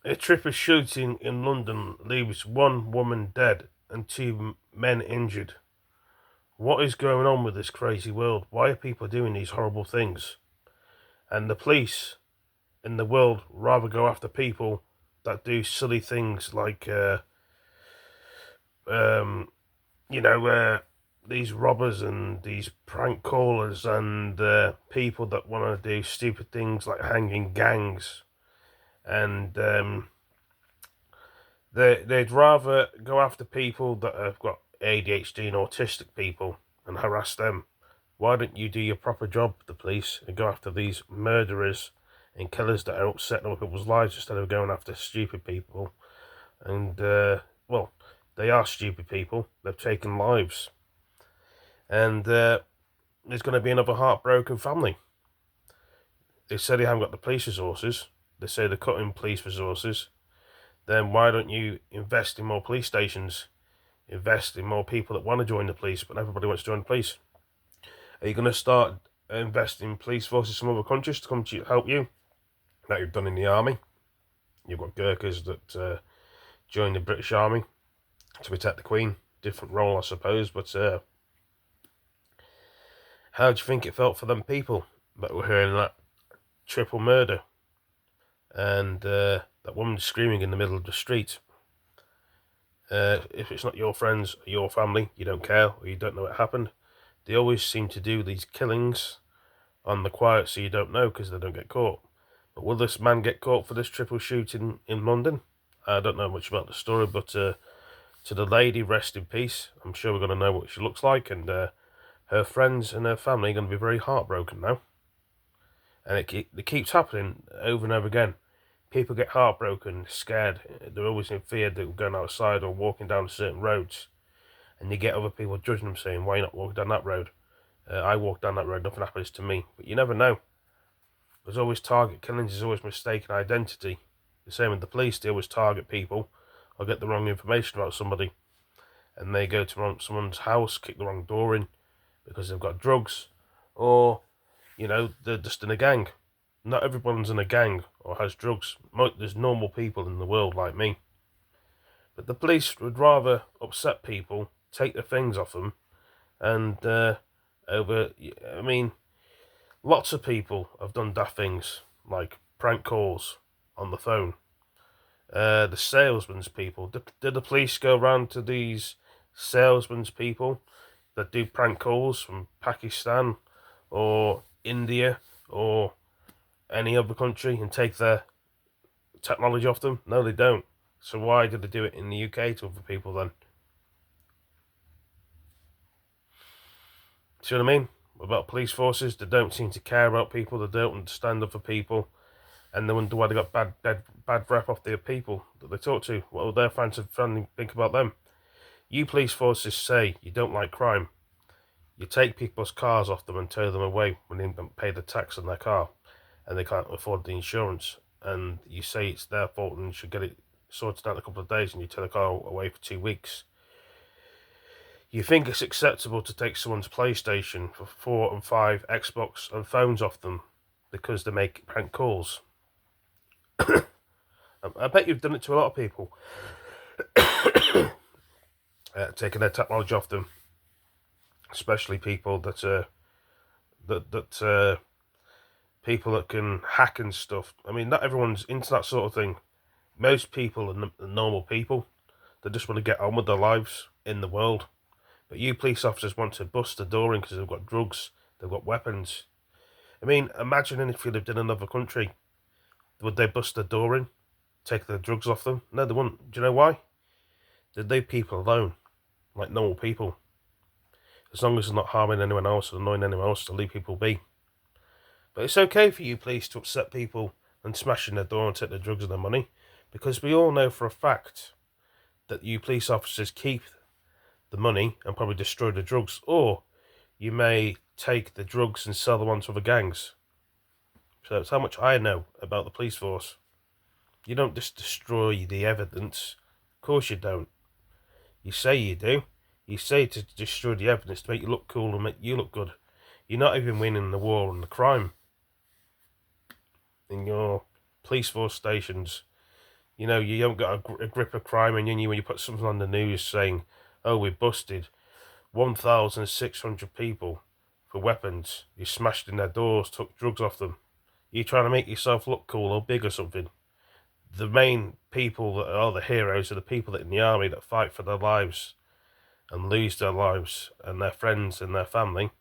A triple shooting in London leaves one woman dead and two men injured. What is going on with this crazy world? Why are people doing these horrible things? And the police in the world rather go after people that do silly things like, um, you know, these robbers and these prank callers and people that want to do stupid things like hanging gangs. And they'd rather go after people that have got ADHD and autistic people and harass them. Why don't you do your proper job, the police, and go after these murderers and killers that are upsetting other people's lives instead of going after stupid people? And, well, they are stupid people. They've taken lives. And there's going to be another heartbroken family. They say they haven't got the police resources. They say they're cutting police resources. Then why don't you invest in more police stations? Invest in more people that want to join the police, but everybody wants to join the police. Are you going to start investing in police forces from other countries to come to help you? That you've done in the army. You've got Gurkhas that join the British Army to protect the Queen. Different role, I suppose, but how do you think it felt for them people that were hearing that triple murder and that woman screaming in the middle of the street? If it's not your friends or your family, you don't care, or you don't know what happened. They always seem to do these killings on the quiet so you don't know because they don't get caught. But will this man get caught for this triple shooting in London? I don't know much about the story, but to the lady, rest in peace. I'm sure we're going to know what she looks like, and her friends and her family are going to be very heartbroken now. And it keeps happening over and over again. People get heartbroken, scared. They're always in fear that they're going outside or walking down certain roads. And you get other people judging them, saying, why not walk down that road? I walk down that road, nothing happens to me. But you never know. There's always target killings, there's always mistaken identity. The same with the police, they always target people or get the wrong information about somebody. And they go to someone's house, kick the wrong door in because they've got drugs. Or, you know, they're just in a gang. Not everyone's in a gang or has drugs. There's normal people in the world like me. But the police would rather upset people, take the things off them, and I mean, lots of people have done daft things, like prank calls on the phone. The salesmen's people. Did the police go around to these salesmen's people that do prank calls from Pakistan or India or any other country and take their technology off them? No, they don't. So why did they do it in the UK to other people then? See what I mean? About police forces, they don't seem to care about people, they don't stand up for people, and they wonder why they got bad rep off their people that they talk to. What will their fans and family think about them? You police forces say you don't like crime. You take people's cars off them and tow them away when they don't pay the tax on their car and they can't afford the insurance, and you say it's their fault and you should get it sorted out in a couple of days, and you tow the car away for 2 weeks. You think it's acceptable to take someone's PlayStation for 4 and 5 Xbox and phones off them because they make prank calls? I bet you've done it to a lot of people, taking their technology off them, especially people that people that can hack and stuff. I mean, not everyone's into that sort of thing. Most people are normal people. They just want to get on with their lives in the world. But you police officers want to bust the door in because they've got drugs, they've got weapons. I mean, imagine if you lived in another country. Would they bust the door in, take the drugs off them? No, they wouldn't. Do you know why? They leave people alone, like normal people. As long as they're not harming anyone else or annoying anyone else, to leave people be. But it's okay for you police to upset people and smash in their door and take their drugs and their money, because we all know for a fact that you police officers keep the money and probably destroy the drugs, or you may take the drugs and sell them on to other gangs. So that's how much I know about the police force. You don't just destroy the evidence. Of course you don't. You say you do. You say to destroy the evidence to make you look cool and make you look good. You're not even winning the war on the crime in your police force stations. You know, you haven't got a grip of crime, and when you put something on the news saying, "Oh, we busted 1,600 people for weapons. You smashed in their doors, took drugs off them." You're trying to make yourself look cool or big or something. The main people that are the heroes are the people that in the army that fight for their lives and lose their lives, and their friends and their family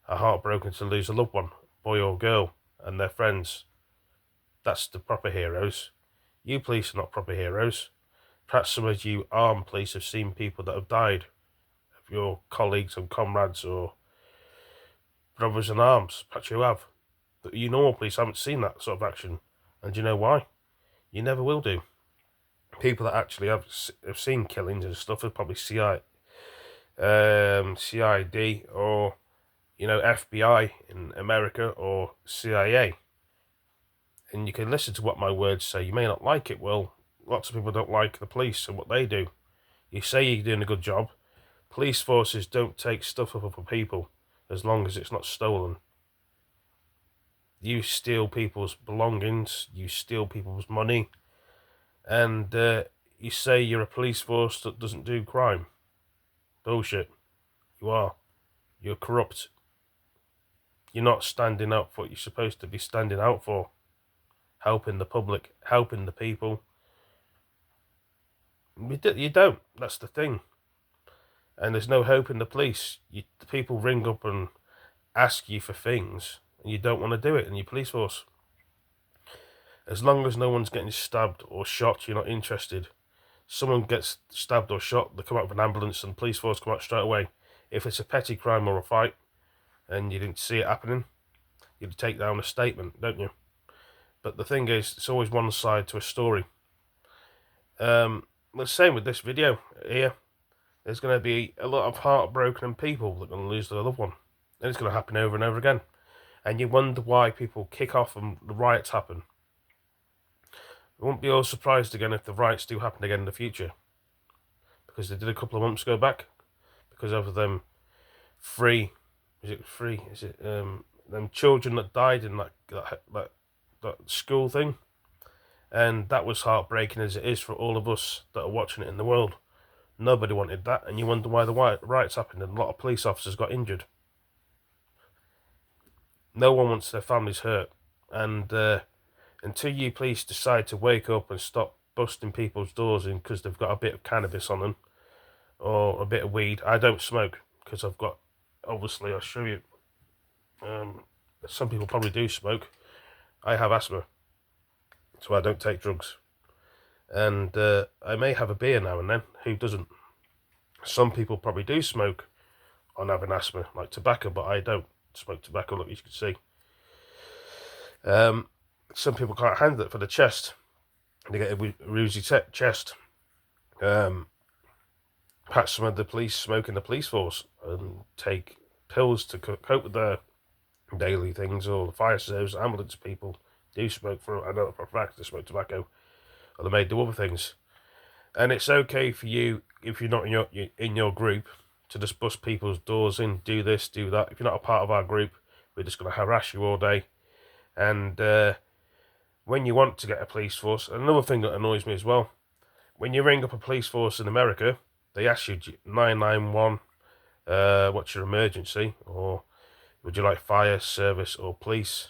are heartbroken to lose a loved one, boy or girl, and their friends. That's the proper heroes. You police are not proper heroes. Perhaps some of you armed police have seen people that have died, of your colleagues and comrades or brothers in arms. Perhaps you have. But you normal police haven't seen that sort of action. And do you know why? You never will do. People that actually have seen killings and stuff are probably CID or, FBI in America or CIA. And you can listen to what my words say. You may not like it. Well, lots of people don't like the police and what they do. You say you're doing a good job. Police forces don't take stuff off of people as long as it's not stolen. You steal people's belongings, you steal people's money, and you say you're a police force that doesn't do crime. Bullshit. You are. You're corrupt. You're not standing up for what you're supposed to be standing out for. Helping the public, helping the people. You don't. That's the thing. And there's no hope in the police. The people ring up and ask you for things, and you don't want to do it in your police force. As long as no one's getting stabbed or shot, you're not interested. Someone gets stabbed or shot, they come out of an ambulance and the police force come out straight away. If it's a petty crime or a fight, and you didn't see it happening, you'd take down a statement, don't you? But the thing is, it's always one side to a story. The same with this video here. There's going to be a lot of heartbroken people that are going to lose their loved one. And it's going to happen over and over again. And you wonder why people kick off and the riots happen. I won't be all surprised again if the riots do happen again in the future. Because they did a couple of months ago back. Because of them them children that died in that school thing. And that was heartbreaking as it is for all of us that are watching it in the world. Nobody wanted that, and you wonder why the riots happened and a lot of police officers got injured. No one wants their families hurt, and until you police decide to wake up and stop busting people's doors in because they've got a bit of cannabis on them or a bit of weed. I don't smoke because I've got, obviously I'll show you, some people probably do smoke. I have asthma, so I don't take drugs. And I may have a beer now and then. Who doesn't? Some people probably do smoke on having asthma, like tobacco, but I don't smoke tobacco, look, you can see. Some people can't handle it for the chest. They get a woozy chest. Perhaps some of the police smoke in the police force and take pills to cope with their daily things, or the fire service, ambulance people do smoke, I know for a fact they smoke tobacco, or they may do other things. And it's okay for you, if you're not in your group, to just bust people's doors in, do this, do that. If you're not a part of our group, we're just going to harass you all day. And when you want to get a police force, another thing that annoys me as well, when you ring up a police force in America, they ask you 991, what's your emergency, or would you like fire service or police?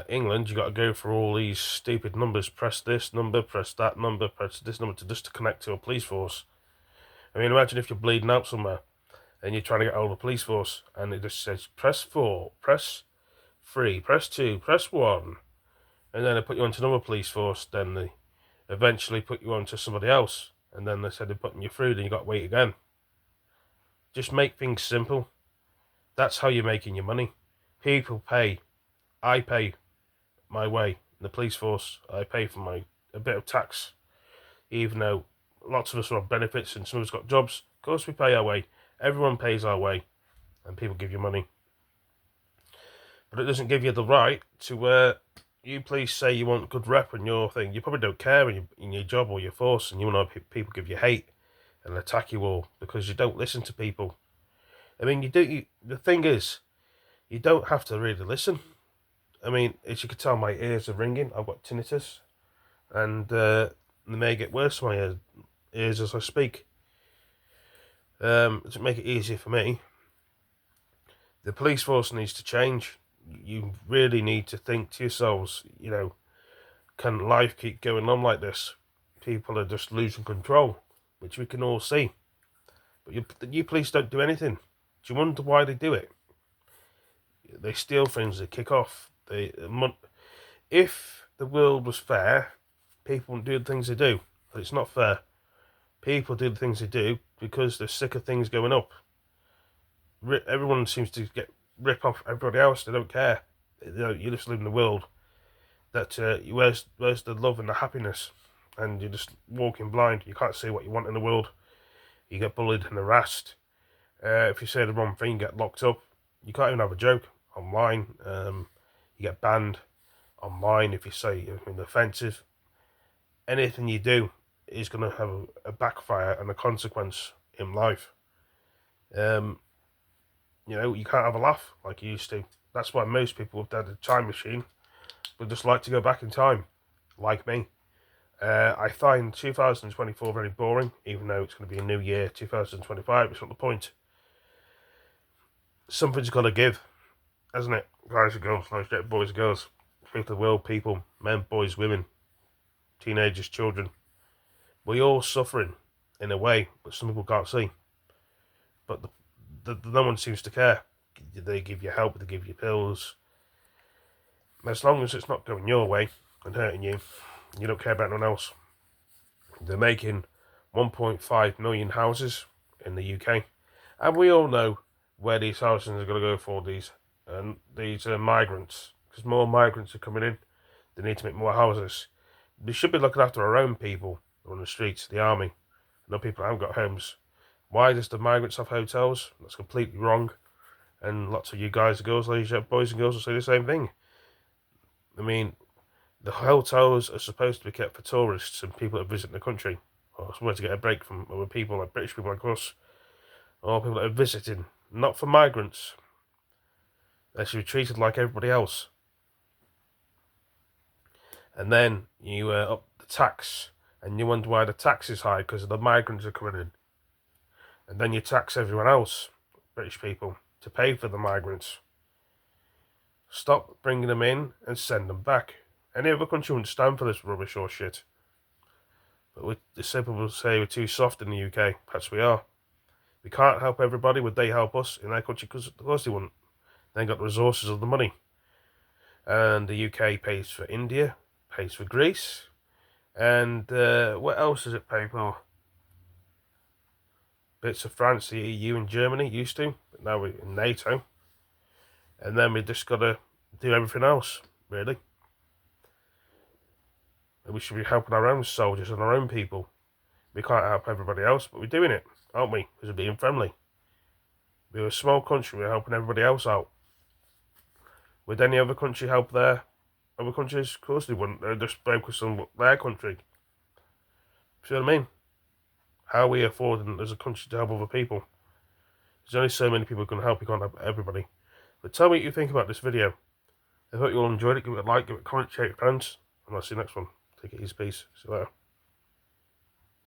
England, you got to go through all these stupid numbers. Press this number, press that number, press this number to connect to a police force. I mean, imagine if you're bleeding out somewhere and you're trying to get hold of a police force and it just says press 4, press 3, press 2, press 1, and then they put you onto another police force. Then they eventually put you onto somebody else, and then they said they're putting you through. Then you got to wait again. Just make things simple. That's how you're making your money. People pay. I pay my way in the police force. I pay for a bit of tax, even though lots of us are on benefits and some of us got jobs. Of course we pay our way. Everyone pays our way, and people give you money. But it doesn't give you the right to you police say you want good rep in your thing. You probably don't care in your job or your force, and you want to people give you hate and attack you all because you don't listen to people. I mean, the thing is, you don't have to really listen. I mean, as you can tell, my ears are ringing. I've got tinnitus. and they may get worse in my ears as I speak. To make it easier for me, the police force needs to change. You really need to think to yourselves, can life keep going on like this? People are just losing control, which we can all see. But you police don't do anything. Do you wonder why they do it? They steal things, they kick off. If the world was fair, people wouldn't do the things they do. But it's not fair. People do the things they do because they're sick of things going up. Everyone seems to rip off everybody else. They don't care. You just live in the world that where's the love and the happiness, and you're just walking blind. You can't see what you want in the world. You get bullied and harassed. If you say the wrong thing, you get locked up. You can't even have a joke online. You get banned online if you say anything offensive. Anything you do is going to have a backfire and a consequence in life. You can't have a laugh like you used to. That's why most people have had a time machine would just like to go back in time, like me. I find 2024 very boring, even though it's going to be a new year, 2025. It's not the point. Something's got to give, hasn't it? Guys and girls, boys and girls, people of the world, people, men, boys, women, teenagers, children. We're all suffering in a way that some people can't see. But no one seems to care. They give you help, they give you pills. As long as it's not going your way and hurting you, you don't care about anyone else. They're making 1.5 million houses in the UK. And we all know where these houses are going to go for these migrants. Because more migrants are coming in. They need to make more houses. We should be looking after our own people on the streets, the army. No people haven't got homes. Why does the migrants have hotels? That's completely wrong. And lots of you guys and girls, ladies, boys and girls will say the same thing. I mean, the hotels are supposed to be kept for tourists and people that visit the country, or somewhere to get a break from other people, like British people like us, or people that are visiting, not for migrants. They should be treated like everybody else. And then you up the tax, and you wonder why the tax is high, because the migrants are coming in. And then you tax everyone else, British people, to pay for the migrants. Stop bringing them in and send them back. Any other country wouldn't stand for this rubbish or shit. But some people say we're too soft in the UK. Perhaps we are. We can't help everybody. Would they help us in their country? Because of course they wouldn't. They ain't got the resources or the money. And the UK pays for India, pays for Greece, and what else does it pay for? Bits of France, the EU and Germany used to, but now we're in NATO. And then we just got to do everything else, really. And we should be helping our own soldiers and our own people. We can't help everybody else, but we're doing it, aren't we? Because we're being friendly. We're a small country, we're helping everybody else out. Would any other country help their other countries? Of course they wouldn't. They're just focused on their country. See what I mean? How are we affording as a country to help other people? There's only so many people who can help. You can't help everybody. But tell me what you think about this video. I hope you all enjoyed it. Give it a like, give it a comment, share it with your friends. And I'll see you next one. Take it easy, peace. See you later.